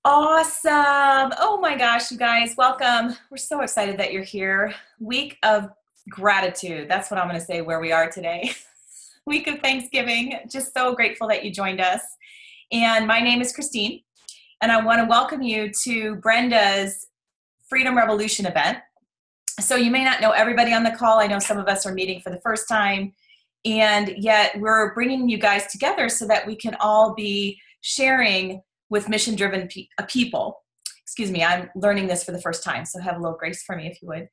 Awesome. Oh my gosh, you guys, welcome. We're so excited that you're here. Week of gratitude. That's what I'm going to say where we are today. Week of Thanksgiving. Just so grateful that you joined us. And my name is Christine, and I want to welcome you to Brenda's Freedom Revolution event. So you may not know everybody on the call. I know some of us are meeting for the first time, and yet we're bringing you guys together so that we can all be sharing with mission-driven people. Excuse me, I'm learning this for the first time, so have a little grace for me if you would,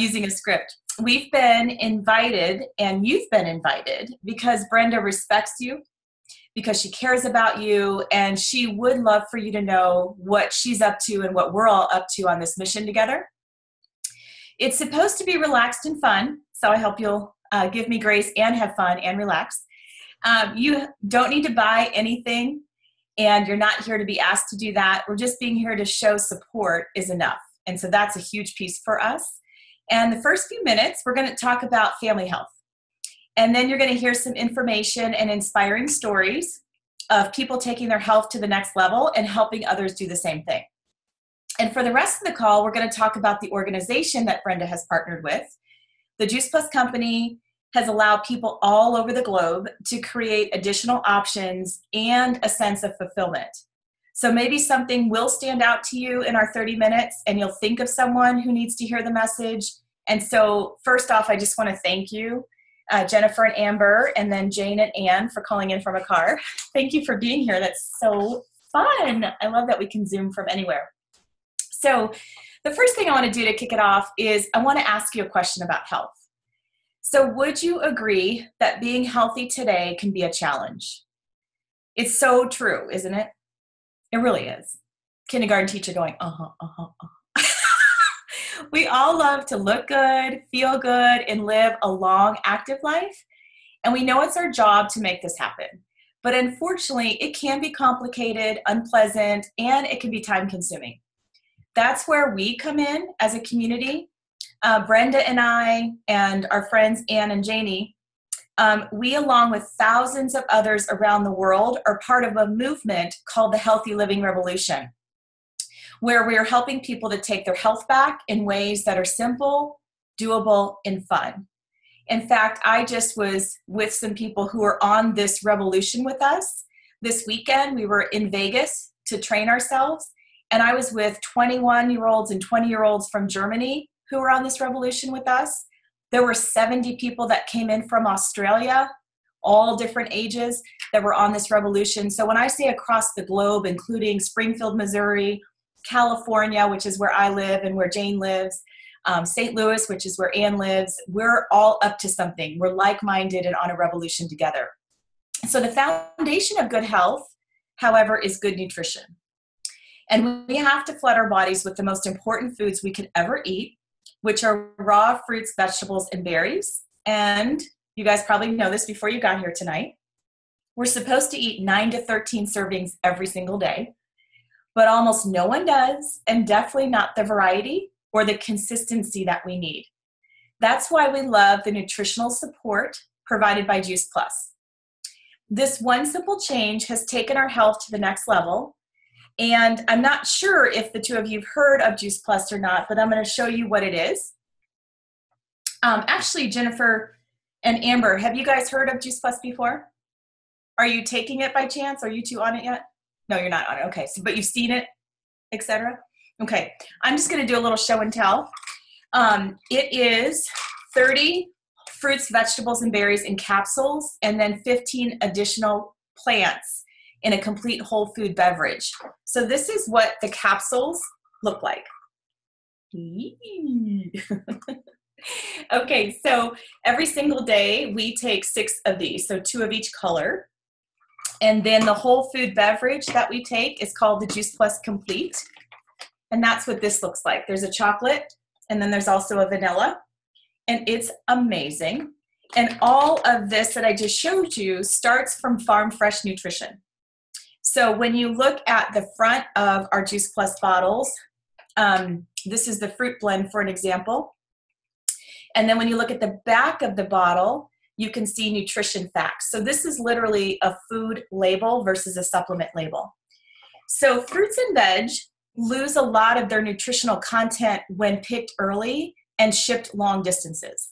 using a script. We've been invited, and you've been invited, because Brenda respects you, because she cares about you, and she would love for you to know what she's up to and what we're all up to on this mission together. It's supposed to be relaxed and fun, so I hope you'll give me grace and have fun and relax. You don't need to buy anything, and you're not here to be asked to do that. We're just being here to show support is enough. And so that's a huge piece for us. And the first few minutes, we're going to talk about family health. And then you're going to hear some information and inspiring stories of people taking their health to the next level and helping others do the same thing. And for the rest of the call, we're going to talk about the organization that Brenda has partnered with. The Juice Plus company has allowed people all over the globe to create additional options and a sense of fulfillment. So maybe something will stand out to you in our 30 minutes, and you'll think of someone who needs to hear the message. And so first off, I just want to thank you, Jennifer and Amber, and then Jane and Ann for calling in from a car. Thank you for being here. That's so fun. I love that we can Zoom from anywhere. So the first thing I want to do to kick it off is I want to ask you a question about health. So would you agree that being healthy today can be a challenge? It's so true, isn't it? It really is. Kindergarten teacher going, We all love to look good, feel good, and live a long, active life. And we know it's our job to make this happen. But unfortunately, it can be complicated, unpleasant, and it can be time-consuming. That's where we come in as a community. Brenda and I and our friends Ann and Janie, we along with thousands of others around the world are part of a movement called the Healthy Living Revolution, where we are helping people to take their health back in ways that are simple, doable, and fun. In fact, I just was with some people who are on this revolution with us. This weekend, we were in Vegas to train ourselves, and I was with 21-year-olds and 20-year-olds from Germany who were on this revolution with us. There were 70 people that came in from Australia, all different ages, that were on this revolution. So when I say across the globe, including Springfield, Missouri, California, which is where I live and where Jane lives, St. Louis, which is where Ann lives, we're all up to something. We're like-minded and on a revolution together. So the foundation of good health, however, is good nutrition. And we have to flood our bodies with the most important foods we could ever eat, which are raw fruits, vegetables, and berries. And you guys probably know this before you got here tonight. We're supposed to eat 9 to 13 servings every single day, but almost no one does, and definitely not the variety or the consistency that we need. That's why we love the nutritional support provided by Juice Plus. This one simple change has taken our health to the next level. And I'm not sure if the two of you have heard of Juice Plus or not, but I'm going to show you what it is. Actually, Jennifer and Amber, have you guys heard of Juice Plus before? Are you taking it by chance? Are you two on it yet? No, you're not on it. Okay, so, but you've seen it, etc. Okay, I'm just going to do a little show and tell. It is 30 fruits, vegetables, and berries in capsules, and then 15 additional plants in a complete whole food beverage. So this is what the capsules look like. Okay, so every single day we take 6 of these, so 2 of each color. And then the whole food beverage that we take is called the Juice Plus Complete. And that's what this looks like. There's a chocolate, and then there's also a vanilla. And it's amazing. And all of this that I just showed you starts from farm fresh nutrition. So when you look at the front of our Juice Plus bottles, this is the fruit blend for an example. And then when you look at the back of the bottle, you can see nutrition facts. So this is literally a food label versus a supplement label. So fruits and veg lose a lot of their nutritional content when picked early and shipped long distances.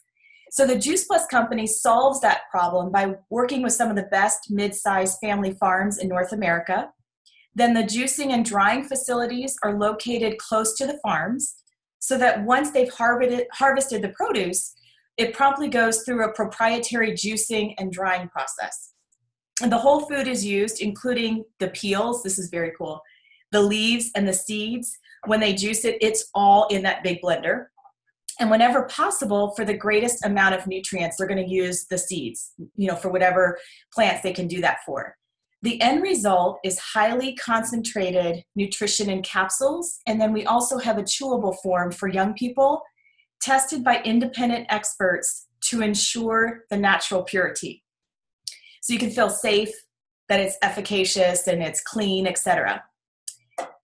So the Juice Plus company solves that problem by working with some of the best mid-sized family farms in North America. Then the juicing and drying facilities are located close to the farms so that once they've harvested the produce, it promptly goes through a proprietary juicing and drying process. And the whole food is used, including the peels. This is very cool. The leaves and the seeds. When they juice it, it's all in that big blender. And whenever possible, for the greatest amount of nutrients, they're going to use the seeds, for whatever plants they can do that for. The end result is highly concentrated nutrition in capsules. And then we also have a chewable form for young people, tested by independent experts to ensure the natural purity. So you can feel safe, that it's efficacious and it's clean, etc.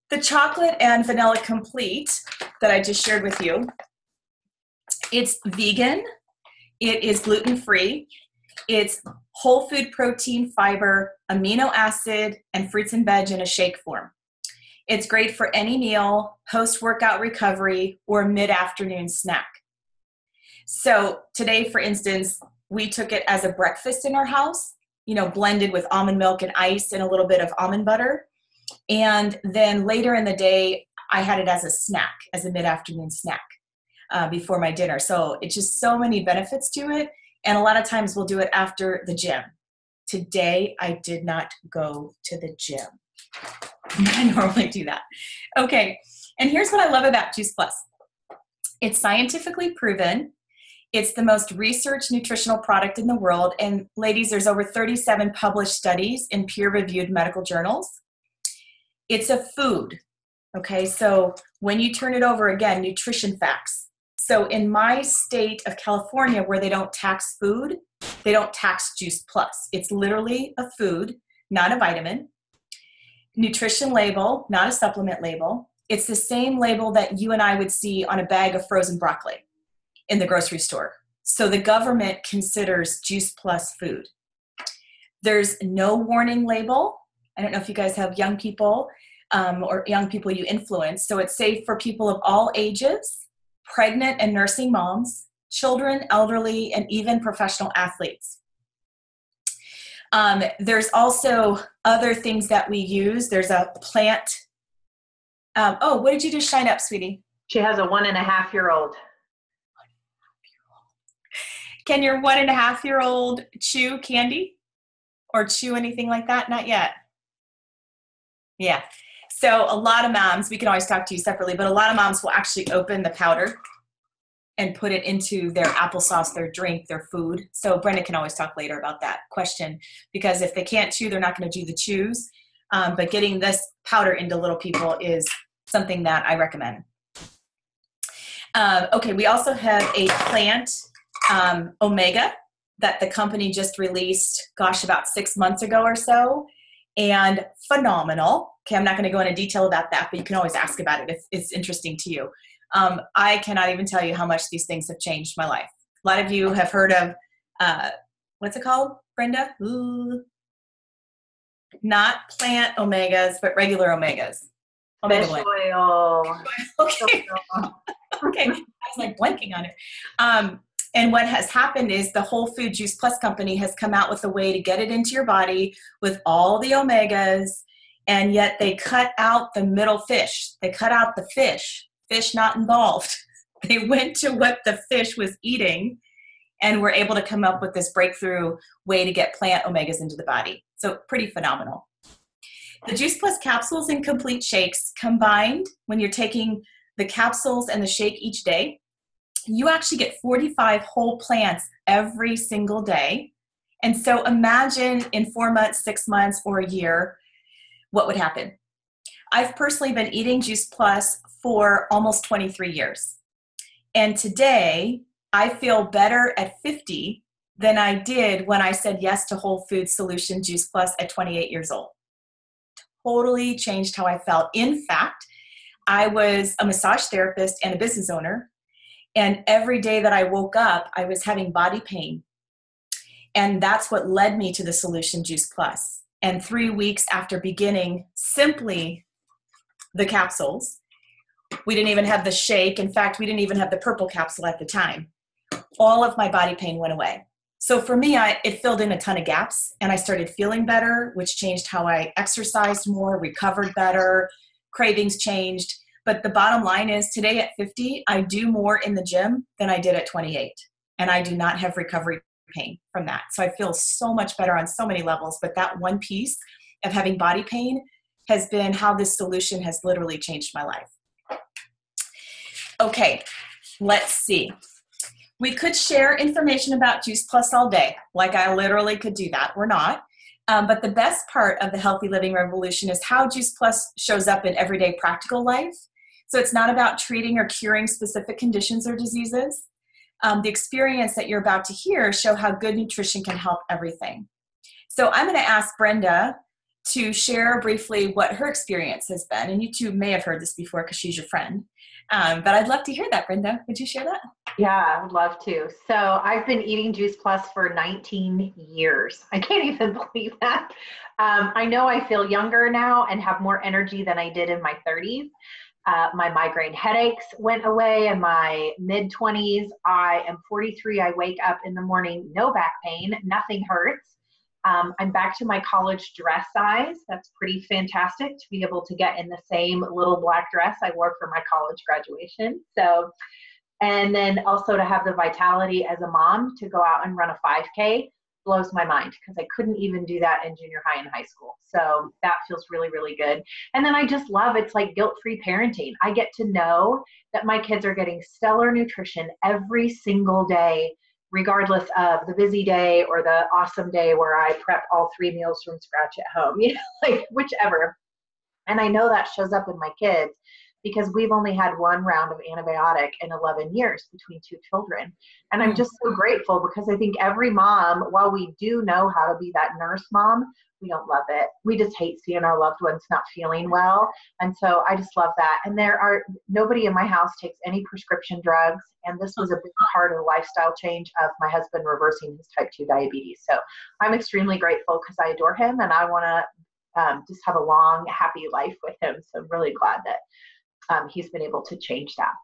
The chocolate and vanilla complete that I just shared with you, it's vegan, it is gluten-free, it's whole food protein, fiber, amino acid, and fruits and veg in a shake form. It's great for any meal, post-workout recovery, or mid-afternoon snack. So today, for instance, we took it as a breakfast in our house, blended with almond milk and ice and a little bit of almond butter. And then later in the day, I had it as a snack, as a mid-afternoon snack before my dinner. So it's just so many benefits to it. And a lot of times we'll do it after the gym. Today, I did not go to the gym. I normally do that. Okay, and here's what I love about Juice Plus. It's scientifically proven. It's the most researched nutritional product in the world. And ladies, there's over 37 published studies in peer-reviewed medical journals. It's a food, okay? So when you turn it over, again, nutrition facts. So in my state of California, where they don't tax food, they don't tax Juice Plus. It's literally a food, not a vitamin. Nutrition label, not a supplement label. It's the same label that you and I would see on a bag of frozen broccoli in the grocery store. So the government considers Juice Plus food. There's no warning label. I don't know if you guys have young people or young people you influence. So it's safe for people of all ages, pregnant and nursing moms, children, elderly, and even professional athletes. There's also other things that we use. There's a plant. What did you just shine up, sweetie? She has a 1.5-year-old. Can your 1.5-year-old chew candy or chew anything like that? Not yet. Yeah. So a lot of moms, we can always talk to you separately, but a lot of moms will actually open the powder and put it into their applesauce, their drink, their food. So Brenda can always talk later about that question, because if they can't chew, they're not going to do the chews. But getting this powder into little people is something that I recommend. Okay, we also have a plant omega that the company just released, about 6 months ago or so, and phenomenal. Okay, I'm not going to go into detail about that, but you can always ask about it if it's interesting to you. I cannot even tell you how much these things have changed my life. A lot of you have heard of, what's it called, Brenda? Ooh. Not plant omegas, but regular omegas. Fish oil. Okay. Okay, I was like blanking on it. And what has happened is the Whole Food Juice Plus company has come out with a way to get it into your body with all the omegas, and yet they cut out the middle fish. They cut out the fish not involved. They went to what the fish was eating and were able to come up with this breakthrough way to get plant omegas into the body. So pretty phenomenal. The Juice Plus capsules and complete shakes combined, when you're taking the capsules and the shake each day, you actually get 45 whole plants every single day. And so imagine in 4 months, 6 months, or a year, what would happen. I've personally been eating Juice Plus for almost 23 years. And today, I feel better at 50 than I did when I said yes to Whole Food Solution Juice Plus at 28 years old. Totally changed how I felt. In fact, I was a massage therapist and a business owner. And every day that I woke up, I was having body pain. And that's what led me to the Solution Juice Plus. And 3 weeks after beginning simply the capsules, we didn't even have the shake. In fact, we didn't even have the purple capsule at the time. All of my body pain went away. So for me, it filled in a ton of gaps, and I started feeling better, which changed how I exercised more, recovered better, cravings changed. But the bottom line is today at 50, I do more in the gym than I did at 28. And I do not have recovery pain from that. So I feel so much better on so many levels. But that one piece of having body pain has been how this solution has literally changed my life. Okay, let's see. We could share information about Juice Plus all day. Like I literally could do that. We're not. But the best part of the Healthy Living Revolution is how Juice Plus shows up in everyday practical life. So it's not about treating or curing specific conditions or diseases. The experience that you're about to hear show how good nutrition can help everything. So I'm going to ask Brenda to share briefly what her experience has been. And you two may have heard this before because she's your friend. But I'd love to hear that, Brenda. Would you share that? Yeah, I would love to. So I've been eating Juice Plus for 19 years. I can't even believe that. I know I feel younger now and have more energy than I did in my 30s. My migraine headaches went away in my mid-20s. I am 43. I wake up in the morning, no back pain, nothing hurts. I'm back to my college dress size. That's pretty fantastic to be able to get in the same little black dress I wore for my college graduation. So, and then also to have the vitality as a mom to go out and run a 5K blows my mind because I couldn't even do that in junior high and high school. So that feels really, really good. And then I just love it's like guilt-free parenting. I get to know that my kids are getting stellar nutrition every single day, regardless of the busy day or the awesome day where I prep all 3 meals from scratch at home, like whichever. And I know that shows up in my kids because we've only had 1 round of antibiotic in 11 years between 2 children. And I'm just so grateful because I think every mom, while we do know how to be that nurse mom, we don't love it. We just hate seeing our loved ones not feeling well. And so I just love that. And nobody in my house takes any prescription drugs. And this was a big part of the lifestyle change of my husband reversing his type 2 diabetes. So I'm extremely grateful because I adore him and I want to just have a long, happy life with him. So I'm really glad that he's been able to change that.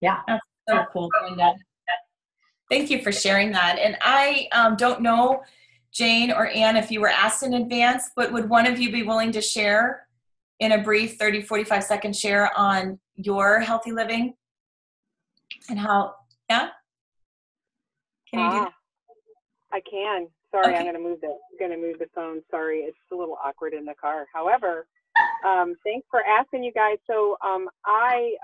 Yeah. That's so cool, Brenda. Thank you for sharing that. And I don't know, Jane or Ann, if you were asked in advance, but would one of you be willing to share in a brief 30, 45-second share on your healthy living and how, yeah? Can you do that? I can. Sorry, Okay. I'm going to move the phone. Sorry, it's a little awkward in the car. However, thanks for asking, you guys. So I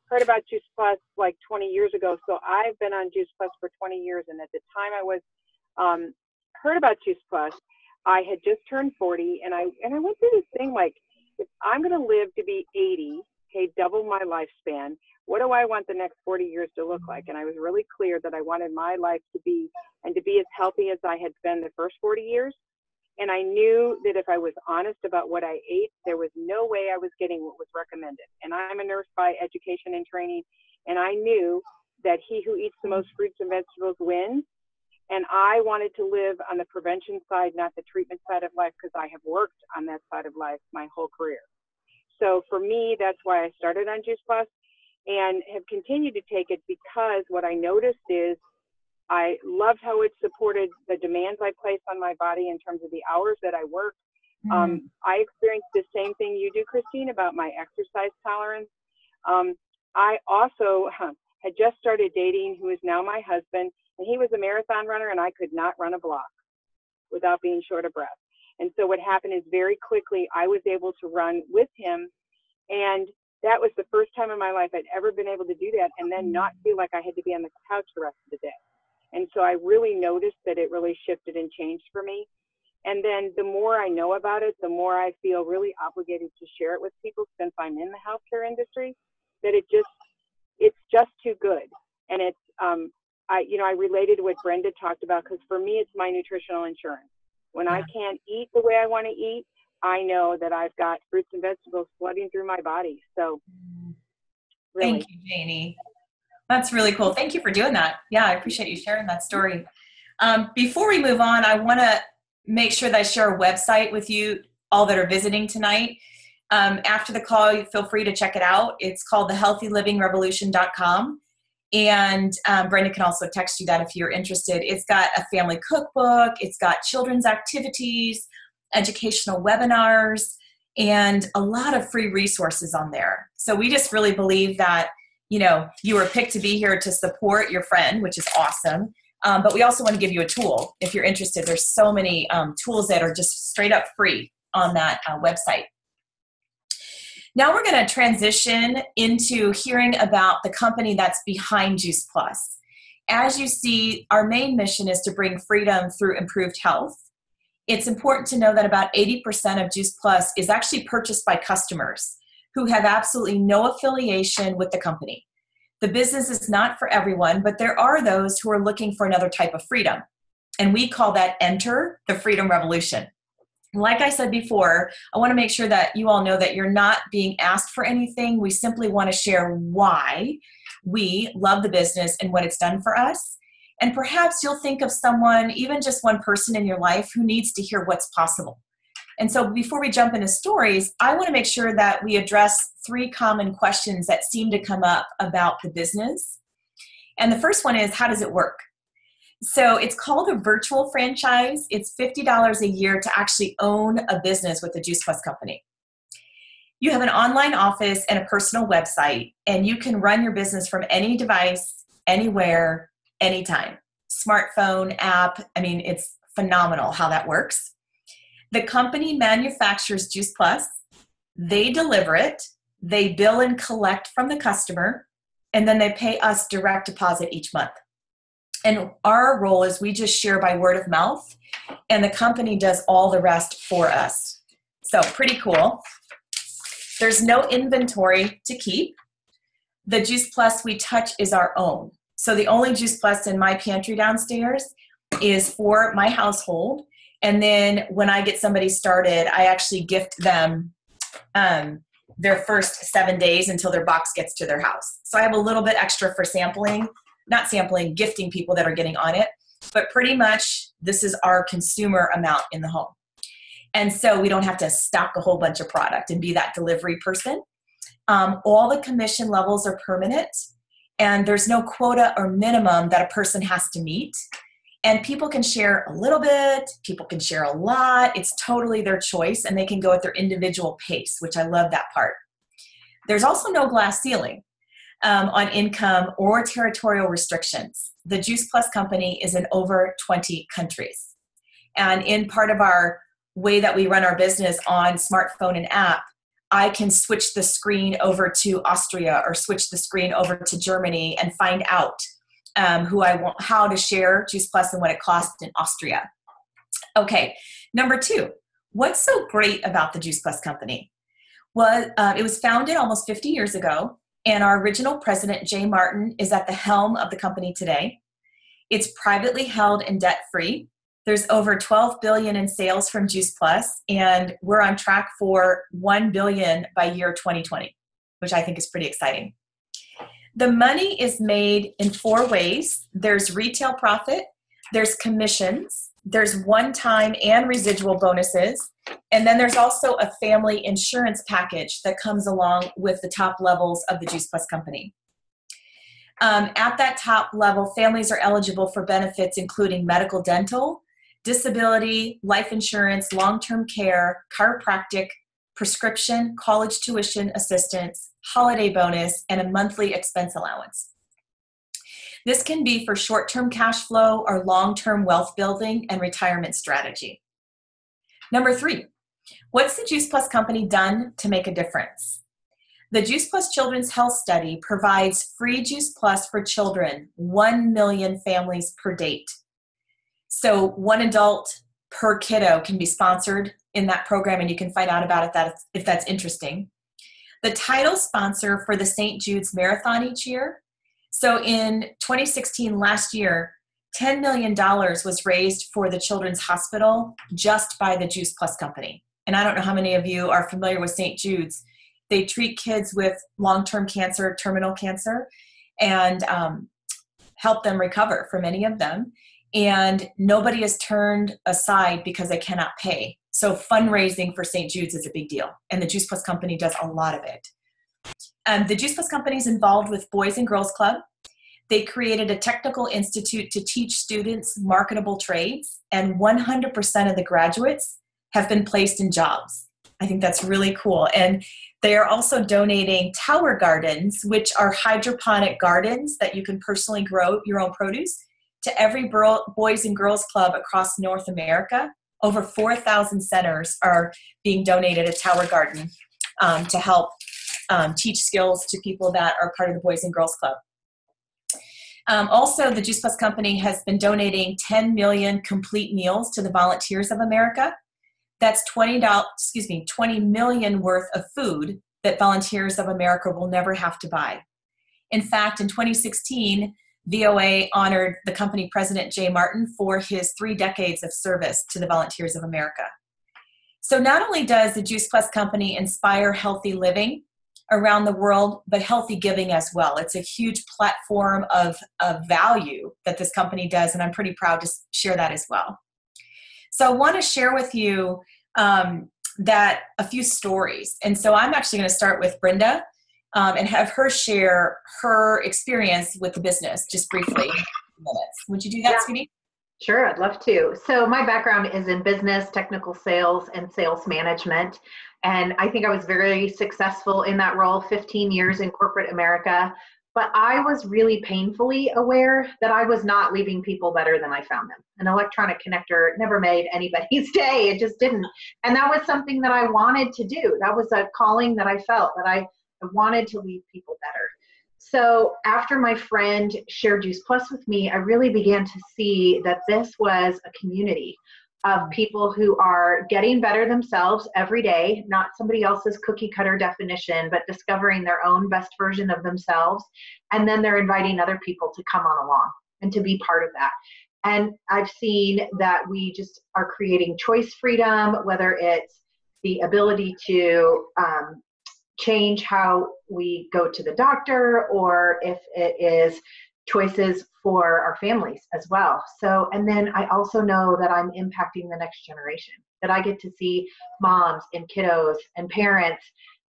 heard about Juice Plus like 20 years ago. So I've been on Juice Plus for 20 years. And at the time I was heard about Juice Plus, I had just turned 40. And I went through this thing like, if I'm going to live to be 80, okay, double my lifespan, what do I want the next 40 years to look like? And I was really clear that I wanted my life to be as healthy as I had been the first 40 years. And I knew that if I was honest about what I ate, there was no way I was getting what was recommended. And I'm a nurse by education and training. And I knew that he who eats the most fruits and vegetables wins. And I wanted to live on the prevention side, not the treatment side of life, because I have worked on that side of life my whole career. So for me, that's why I started on Juice Plus and have continued to take it, because what I noticed is I loved how it supported the demands I placed on my body in terms of the hours that I work. I experienced the same thing you do, Christine, about my exercise tolerance. I also had just started dating who is now my husband, and he was a marathon runner, and I could not run a block without being short of breath. And so what happened is very quickly I was able to run with him, and that was the first time in my life I'd ever been able to do that and then not feel like I had to be on the couch the rest of the day. And so I really noticed that it really shifted and changed for me. And then the more I know about it, the more I feel really obligated to share it with people, since I'm in the healthcare industry, that it's just too good. And it's, I related to what Brenda talked about, because for me, it's my nutritional insurance. When I can't eat the way I want to eat, I know that I've got fruits and vegetables flooding through my body. So really. Thank you, Janie. That's really cool. Thank you for doing that. Yeah, I appreciate you sharing that story. Before we move on, I want to make sure that I share a website with you, all that are visiting tonight. After the call, you feel free to check it out. It's called thehealthylivingrevolution.com. And Brenda can also text you that if you're interested. It's got a family cookbook. It's got children's activities, educational webinars, and a lot of free resources on there. So we just really believe that, you were picked to be here to support your friend, which is awesome. But we also want to give you a tool if you're interested. There's so many tools that are just straight up free on that website. Now we're going to transition into hearing about the company that's behind Juice Plus. As you see, our main mission is to bring freedom through improved health. It's important to know that about 80% of Juice Plus is actually purchased by customers who have absolutely no affiliation with the company. The business is not for everyone, but there are those who are looking for another type of freedom. And we call that enter the freedom revolution. Like I said before, I want to make sure that you all know that you're not being asked for anything. We simply want to share why we love the business and what it's done for us. And perhaps you'll think of someone, even just one person in your life, who needs to hear what's possible. And so before we jump into stories, I want to make sure that we address 3 common questions that seem to come up about the business. And the first one is, how does it work? So it's called a virtual franchise. It's $50 a year to actually own a business with the Juice Plus company. You have an online office and a personal website, and you can run your business from any device, anywhere, anytime. Smartphone, app, it's phenomenal how that works. The company manufactures Juice Plus. They deliver it. They bill and collect from the customer, and then they pay us direct deposit each month. And our role is we just share by word of mouth, and the company does all the rest for us. So pretty cool. There's no inventory to keep. The Juice Plus we touch is our own. So the only Juice Plus in my pantry downstairs is for my household. And then when I get somebody started, I actually gift them their first 7 days until their box gets to their house. So I have a little bit extra for gifting people that are getting on it. But pretty much this is our consumer amount in the home. And so we don't have to stock a whole bunch of product and be that delivery person. All the commission levels are permanent, and there's no quota or minimum that a person has to meet. And people can share a little bit, people can share a lot. It's totally their choice, and they can go at their individual pace, which I love that part. There's also no glass ceiling on income or territorial restrictions. The Juice Plus company is in over 20 countries. And in part of our way that we run our business on smartphone and app, I can switch the screen over to Austria or switch the screen over to Germany and find out who I want, how to share Juice Plus and what it costs in Austria. Okay, number 2, what's so great about the Juice Plus company? Well, it was founded almost 50 years ago, and our original president, Jay Martin, is at the helm of the company today. It's privately held and debt-free. There's over $12 billion in sales from Juice Plus, and we're on track for $1 billion by year 2020, which I think is pretty exciting. The money is made in 4 ways. There's retail profit, there's commissions, there's one-time and residual bonuses, and then there's also a family insurance package that comes along with the top levels of the Juice Plus company. At that top level, families are eligible for benefits including medical, dental, disability, life insurance, long-term care, chiropractic, prescription, college tuition assistance, holiday bonus, and a monthly expense allowance. This can be for short-term cash flow or long-term wealth building and retirement strategy. Number 3, what's the Juice Plus company done to make a difference? The Juice Plus Children's Health Study provides free Juice Plus for children, 1 million families per date. So 1 adult per kiddo can be sponsored in that program, and you can find out about it if that's interesting. The title sponsor for the St. Jude's Marathon each year. So in 2016, last year, $10 million was raised for the Children's Hospital just by the Juice Plus company. And I don't know how many of you are familiar with St. Jude's. They treat kids with long-term cancer, terminal cancer, and help them recover for many of them. and nobody is turned aside because they cannot pay. So fundraising for St. Jude's is a big deal, and the Juice Plus Company does a lot of it. The Juice Plus Company is involved with Boys and Girls Club. They created a technical institute to teach students marketable trades, and 100% of the graduates have been placed in jobs. I think that's really cool. And they are also donating tower gardens, which are hydroponic gardens that you can personally grow your own produce, to every Boys and Girls Club across North America. Over 4,000 centers are being donated a tower garden to help teach skills to people that are part of the Boys and Girls Club. Also, the Juice Plus Company has been donating 10 million complete meals to the Volunteers of America. That's $20 million worth of food that Volunteers of America will never have to buy. In fact, in 2016, VOA honored the company president, Jay Martin, for his 3 decades of service to the Volunteers of America. So not only does the Juice Plus Company inspire healthy living around the world, but healthy giving as well. It's a huge platform of value that this company does, and I'm pretty proud to share that as well. So I want to share with you that a few stories. And so I'm actually going to start with Brenda and have her share her experience with the business just briefly. Would you do that, Sweetie? Sure, I'd love to. So my background is in business, technical sales, and sales management. And I think I was very successful in that role, 15 years in corporate America. But I was really painfully aware that I was not leaving people better than I found them. An electronic connector never made anybody's day. It just didn't. And that was something that I wanted to do. That was a calling that I felt, that I wanted to leave people better. So after my friend shared Juice Plus with me, I really began to see that this was a community of people who are getting better themselves every day, not somebody else's cookie cutter definition, but discovering their own best version of themselves. And then they're inviting other people to come on along and to be part of that. And I've seen that we just are creating choice freedom, whether it's the ability to change how we go to the doctor, or if it is choices for our families as well. So, and then I also know that I'm impacting the next generation, that I get to see moms and kiddos and parents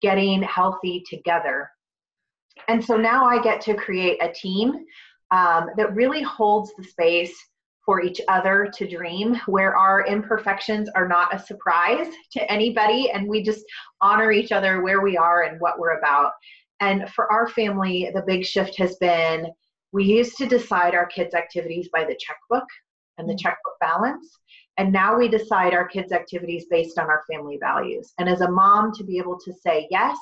getting healthy together. And so now I get to create a team that really holds the space for each other to dream, where our imperfections are not a surprise to anybody, and we just honor each other where we are and what we're about. And for our family, the big shift has been, we used to decide our kids' activities by the checkbook and the checkbook balance. And now we decide our kids' activities based on our family values. And as a mom, to be able to say yes,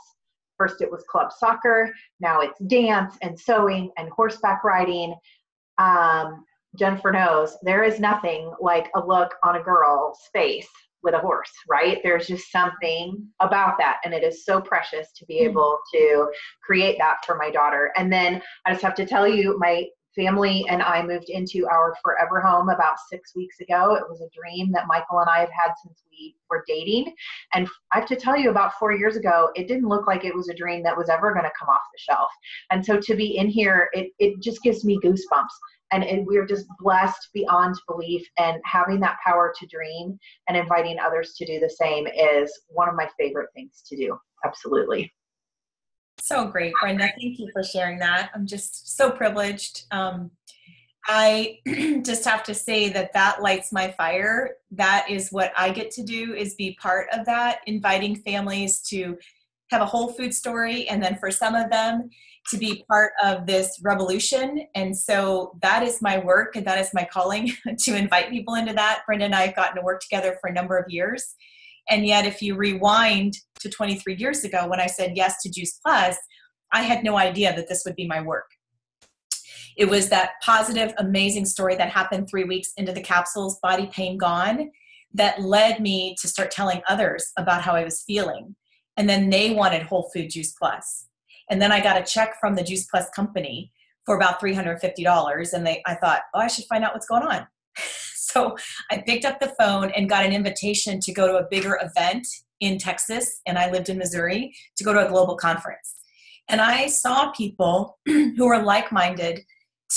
first it was club soccer, now it's dance and sewing and horseback riding. Jennifer knows there is nothing like a look on a girl's face with a horse, right? There's just something about that. And it is so precious to be able to create that for my daughter. And then I just have to tell you, my family and I moved into our forever home about 6 weeks ago. It was a dream that Michael and I have had since we were dating. And I have to tell you, about 4 years ago, it didn't look like it was a dream that was ever going to come off the shelf. And so to be in here, it just gives me goosebumps. And we're just blessed beyond belief, and having that power to dream and inviting others to do the same is one of my favorite things to do. Absolutely. So great, Brenda. Thank you for sharing that. I'm just so privileged. I just have to say that lights my fire. That is what I get to do, is be part of that, inviting families to have a whole food story, and then for some of them to be part of this revolution. And so that is my work, and that is my calling, to invite people into that. Brenda and I have gotten to work together for a number of years. And yet, if you rewind to 23 years ago when I said yes to Juice Plus, I had no idea that this would be my work. It was that positive, amazing story that happened 3 weeks into the capsules, Body Pain Gone, that led me to start telling others about how I was feeling. And then they wanted whole food Juice Plus. And then I got a check from the Juice Plus company for about $350. And I thought, oh, I should find out what's going on. So I picked up the phone and got an invitation to go to a bigger event in Texas, and I lived in Missouri, to go to a global conference. And I saw people who were like-minded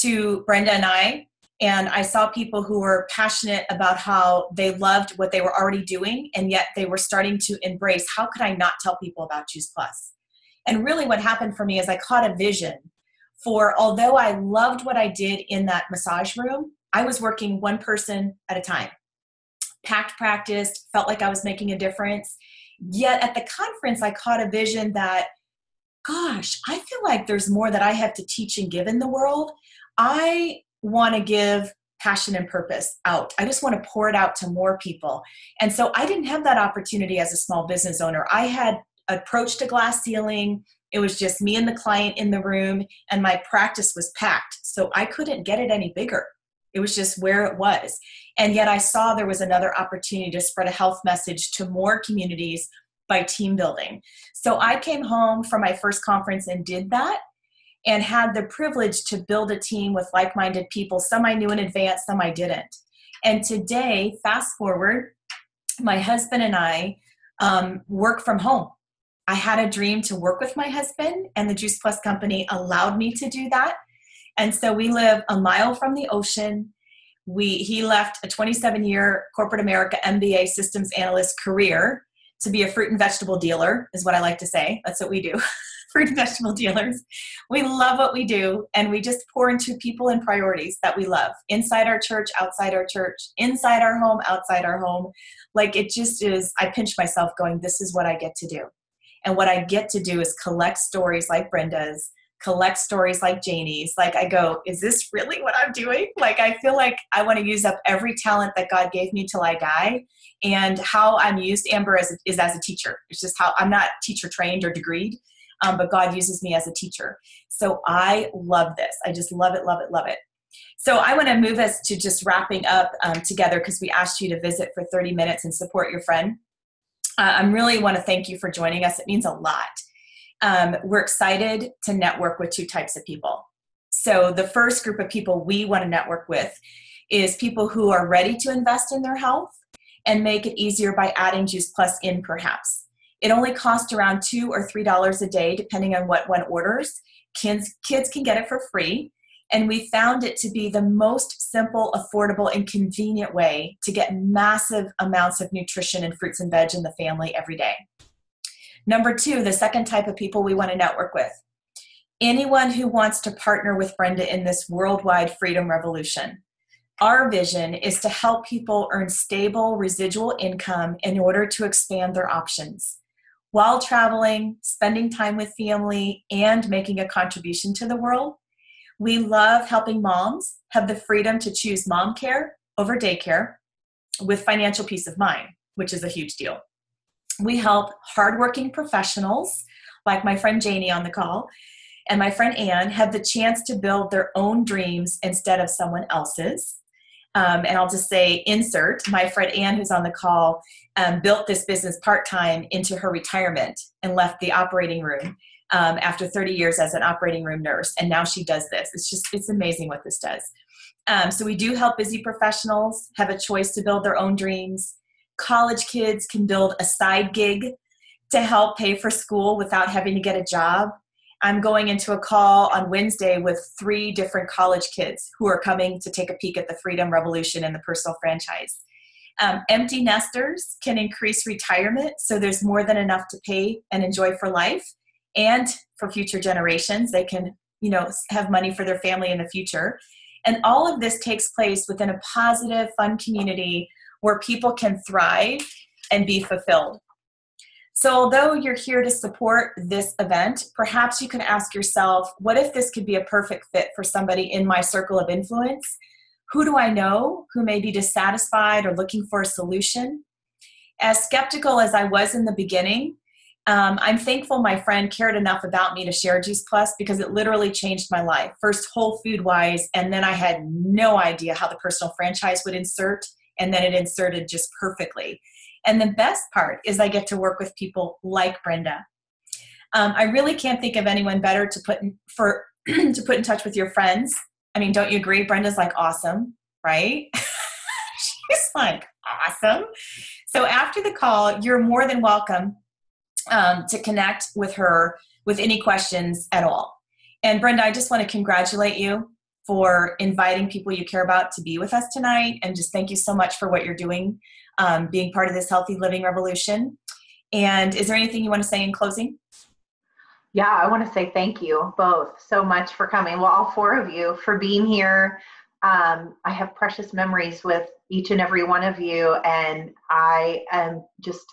to Brenda and I, And I saw people who were passionate about how they loved what they were already doing, and yet they were starting to embrace, how could I not tell people about Juice Plus? And really what happened for me is I caught a vision for, although I loved what I did in that massage room, I was working one person at a time. Packed practice, felt like I was making a difference. Yet at the conference, I caught a vision that, gosh, I feel like there's more that I have to teach and give in the world. I want to give passion and purpose out. I just want to pour it out to more people. And so I didn't have that opportunity as a small business owner. I had approached a glass ceiling. It was just me and the client in the room, and my practice was packed. So I couldn't get it any bigger. It was just where it was. And yet I saw there was another opportunity to spread a health message to more communities by team building. So I came home from my first conference and did that, and had the privilege to build a team with like-minded people. Some I knew in advance, some I didn't. And today, fast forward, my husband and I work from home. I had a dream to work with my husband, and the Juice Plus company allowed me to do that. And so we live a mile from the ocean. He left a 27-year corporate America MBA systems analyst career to be a fruit and vegetable dealer, is what I like to say. That's what we do. Fruit and vegetable dealers. We love what we do, and we just pour into people and priorities that we love, inside our church, outside our church, inside our home, outside our home. Like, it just is, I pinch myself going, this is what I get to do. And what I get to do is collect stories like Brenda's, collect stories like Janie's. Like, I go, is this really what I'm doing? Like, I feel like I want to use up every talent that God gave me till I die. And how I'm used, Amber, is as a teacher. It's just how I'm not teacher trained or degreed. But God uses me as a teacher. So I love this. I just love it, love it, love it. So I want to move us to just wrapping up together, because we asked you to visit for 30 minutes and support your friend. I really want to thank you for joining us. It means a lot. We're excited to network with two types of people. So the first group of people we want to network with is people who are ready to invest in their health and make it easier by adding Juice Plus in, perhaps. It only costs around $2 or $3 a day, depending on what one orders. Kids can get it for free. And we found it to be the most simple, affordable, and convenient way to get massive amounts of nutrition and fruits and veg in the family every day. Number two, the second type of people we want to network with. Anyone who wants to partner with Brenda in this worldwide freedom revolution. Our vision is to help people earn stable residual income in order to expand their options, while traveling, spending time with family, and making a contribution to the world. We love helping moms have the freedom to choose mom care over daycare with financial peace of mind, which is a huge deal. We help hardworking professionals, like my friend Janie on the call, and my friend Ann, have the chance to build their own dreams instead of someone else's. And I'll just say, insert, my friend Ann, who's on the call, built this business part-time into her retirement and left the operating room after 30 years as an operating room nurse. And now she does this. It's amazing what this does. So we do help busy professionals have a choice to build their own dreams. College kids can build a side gig to help pay for school without having to get a job. I'm going into a call on Wednesday with 3 different college kids who are coming to take a peek at the freedom revolution and the personal franchise. Empty nesters can increase retirement, so there's more than enough to pay and enjoy for life and for future generations. They can, have money for their family in the future. And all of this takes place within a positive, fun community where people can thrive and be fulfilled. So although you're here to support this event, perhaps you can ask yourself, what if this could be a perfect fit for somebody in my circle of influence? Who do I know who may be dissatisfied or looking for a solution? As skeptical as I was in the beginning, I'm thankful my friend cared enough about me to share Juice Plus, because it literally changed my life. First, whole food wise, and then I had no idea how the personal franchise would insert, and then it inserted just perfectly. And the best part is I get to work with people like Brenda. I really can't think of anyone better to put in touch with your friends. I mean, don't you agree? Brenda's like, awesome, right? She's like, awesome. So after the call, you're more than welcome to connect with her with any questions at all. And Brenda, I just want to congratulate you for inviting people you care about to be with us tonight. And just thank you so much for what you're doing, being part of this healthy living revolution. And is there anything you want to say in closing? Yeah, I want to say thank you both so much for coming. Well, all four of you for being here. I have precious memories with each and every one of you, and I am just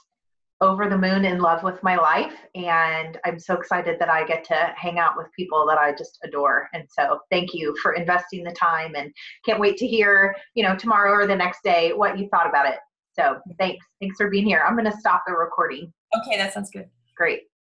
over the moon in love with my life. And I'm so excited that I get to hang out with people that I just adore. And so thank you for investing the time, and can't wait to hear, tomorrow or the next day what you thought about it. So thanks for being here. I'm going to stop the recording. Okay, that sounds good. Great.